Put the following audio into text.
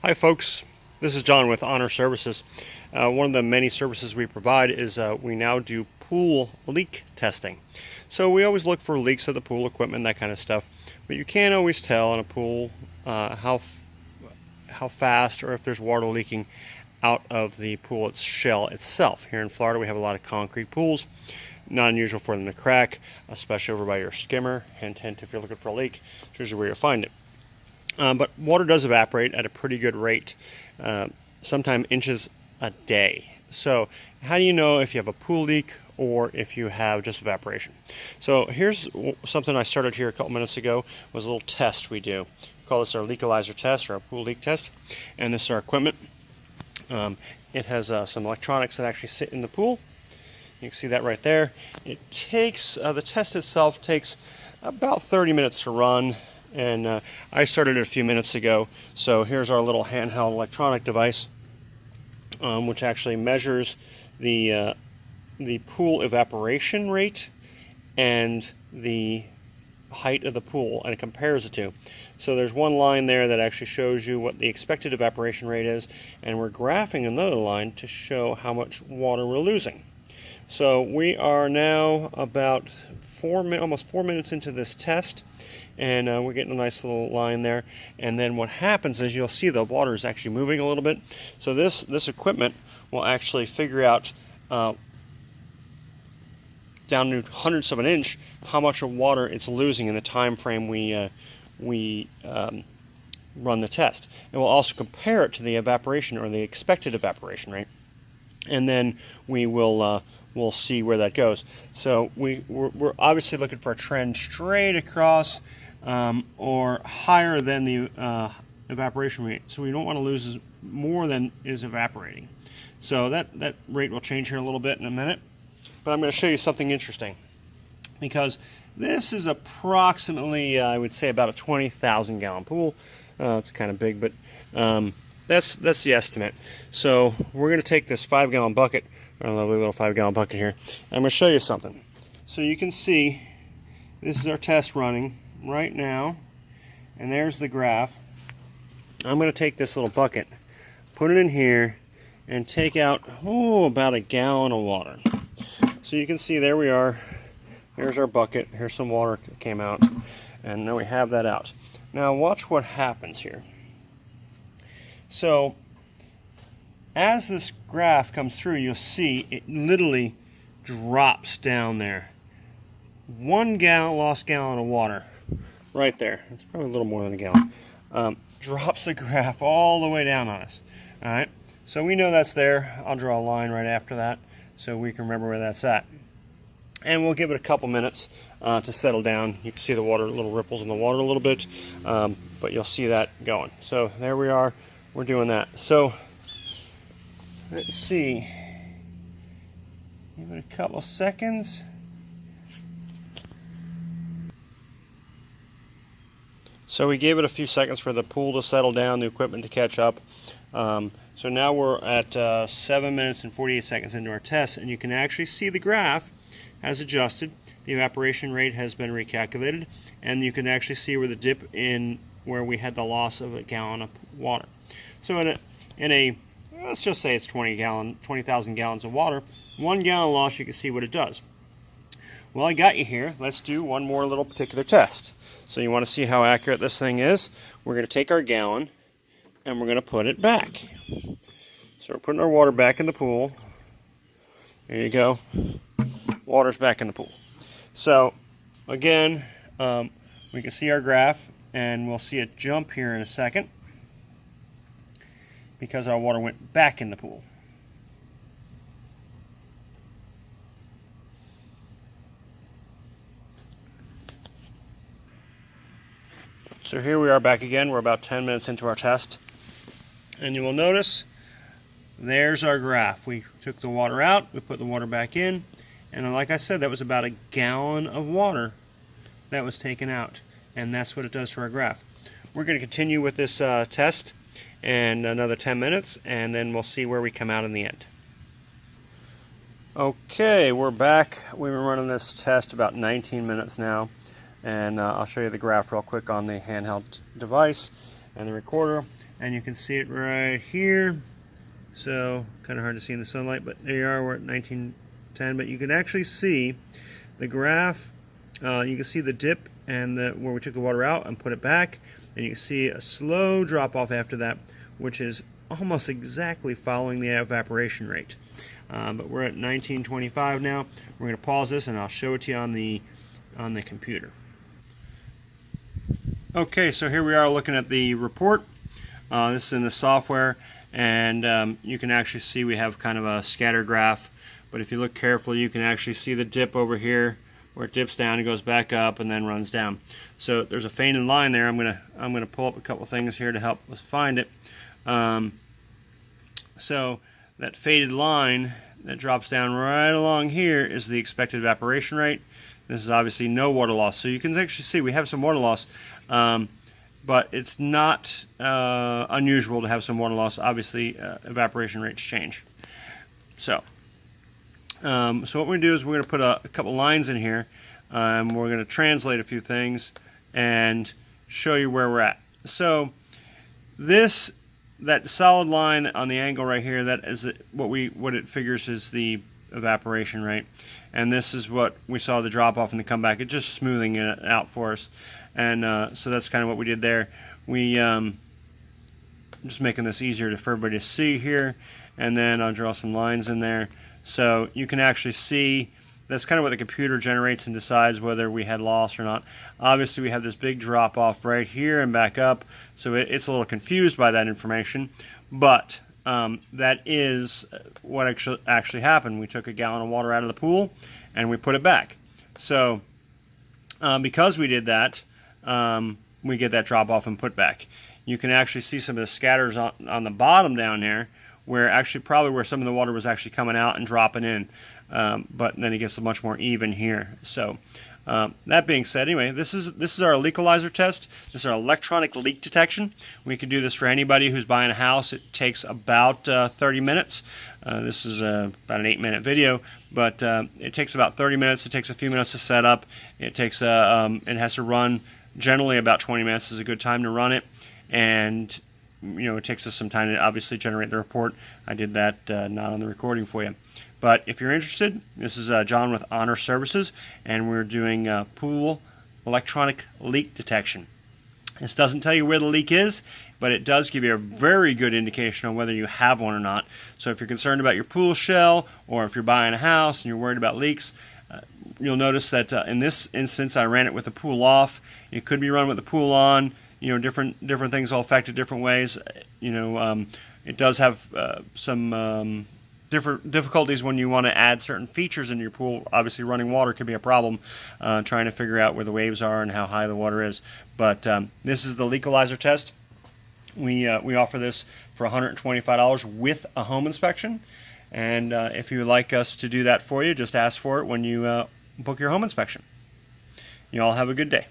Hi folks, this is John with Honor Services. One of the many services we provide is we now do pool leak testing. So we always look for leaks of the pool equipment, that kind of stuff, but you can't always tell in a pool how fast or if there's water leaking out of the pool shell itself. Here in Florida we have a lot of concrete pools. Not unusual for them to crack, especially over by your skimmer. Hint, hint, if you're looking for a leak, it's usually where you'll find it. But water does evaporate at a pretty good rate, sometimes inches a day. So how do you know if you have a pool leak or if you have just evaporation? So here's something I started here a couple minutes ago, was a little test we do. We call this our leakalizer test or our pool leak test, and this is our equipment. It has some electronics that actually sit in the pool. You can see that right there. It takes, the test itself takes about 30 minutes to run. And I started it a few minutes ago. So here's our little handheld electronic device, which actually measures the pool evaporation rate and the height of the pool, and it compares the two. So there's one line there that actually shows you what the expected evaporation rate is, and we're graphing another line to show how much water we're losing. So we are now about almost 4 minutes into this test, and we're getting a nice little line there. And then what happens is you'll see the water is actually moving a little bit. So this equipment will actually figure out down to hundredths of an inch how much of water it's losing in the time frame we run the test. It will also compare it to the evaporation or the expected evaporation rate, and then we'll see where that goes. So we're obviously looking for a trend straight across or higher than the evaporation rate. So we don't want to lose more than is evaporating. So that rate will change here a little bit in a minute. But I'm going to show you something interesting, because this is approximately, I would say, about a 20,000 gallon pool. It's kind of big, but that's the estimate. So we're going to take this 5-gallon bucket, our lovely little 5-gallon bucket here. I'm going to show you something. So you can see this is our test running right now, and there's the graph. I'm going to take this little bucket, put it in here, and take out about a gallon of water. So you can see there we are. Here's our bucket. Here's some water that came out, and now we have that out. Now watch what happens here. So as this graph comes through, you'll see it literally drops down there. 1 lost gallon of water right there. It's probably a little more than a gallon. Drops the graph all the way down on us. All right. So we know that's there. I'll draw a line right after that so we can remember where that's at. And we'll give it a couple minutes to settle down. You can see the water, little ripples in the water a little bit, but you'll see that going. So there we are. We're doing that. So let's see. Give it a couple seconds. So we gave it a few seconds for the pool to settle down, the equipment to catch up. So now we're at 7 minutes and 48 seconds into our test, and you can actually see the graph has adjusted. The evaporation rate has been recalculated, and you can actually see where the dip in where we had the loss of a gallon of water. So in a let's just say it's 20,000 gallons of water, 1 gallon loss, you can see what it does. Well, I got you here. Let's do one more little particular test. So you want to see how accurate this thing is. We're going to take our gallon and we're going to put it back. So we're putting our water back in the pool. There you go. Water's back in the pool. So again, we can see our graph, and we'll see it jump here in a second because our water went back in the pool. So here we are back again. We're about 10 minutes into our test, and you will notice there's our graph. We took the water out, we put the water back in, and like I said, that was about a gallon of water that was taken out, and that's what it does to our graph. We're going to continue with this test and another 10 minutes, and then we'll see where we come out in the end. Okay, we're back. We've been running this test about 19 minutes now, and I'll show you the graph real quick on the handheld device and the recorder. and you can see it right here. So kind of hard to see in the sunlight, but there you are. We're at 1910, but you can actually see the graph. You can see the dip and where we took the water out and put it back, and you can see a slow drop off after that, which is almost exactly following the evaporation rate. But we're at 1925 now. We're going to pause this and I'll show it to you on the computer. Okay, so here we are looking at the report. This is in the software, and you can actually see we have kind of a scatter graph, but if you look carefully you can actually see the dip over here where it dips down and goes back up and then runs down. So there's a faded line there. I'm gonna pull up a couple things here to help us find it. So that faded line that drops down right along here is the expected evaporation rate. This is obviously no water loss. So you can actually see we have some water loss, but it's not unusual to have some water loss. Obviously, evaporation rates change. So what we're going to do is we're going to put a couple lines in here, and we're going to translate a few things and show you where we're at. So that solid line on the angle right here, that is what it figures is the evaporation rate, and this is what we saw the drop off and the comeback. It's just smoothing it out for us, and so that's kind of what we did there. We just making this easier for everybody to see here, and then I'll draw some lines in there so you can actually see. That's kind of what the computer generates and decides whether we had loss or not. Obviously, we have this big drop off right here and back up, so it's a little confused by that information, but that is what actually happened. We took a gallon of water out of the pool and we put it back. So because we did that, we get that drop off and put back. You can actually see some of the scatters on the bottom down there, where actually probably where some of the water was actually coming out and dropping in. But then it gets much more even here. So that being said, anyway, this is our leakalizer test. This is our electronic leak detection. We can do this for anybody who's buying a house. It takes about 30 minutes. This is about an 8-minute video, but it takes about 30 minutes. It takes a few minutes to set up. It takes it has to run generally about 20 minutes is a good time to run it, and it takes us some time to obviously generate the report. I did that not on the recording for you. But if you're interested, this is John with Honor Services, and we're doing pool electronic leak detection. This doesn't tell you where the leak is, but it does give you a very good indication on whether you have one or not. So if you're concerned about your pool shell, or if you're buying a house and you're worried about leaks, you'll notice that in this instance I ran it with the pool off. It could be run with the pool on. Different things all affect it different ways. It does have some different difficulties when you want to add certain features in your pool. Obviously, running water could be a problem, trying to figure out where the waves are and how high the water is. But this is the leakalizer test. We offer this for $125 with a home inspection. And if you would like us to do that for you, just ask for it when you book your home inspection. You all have a good day.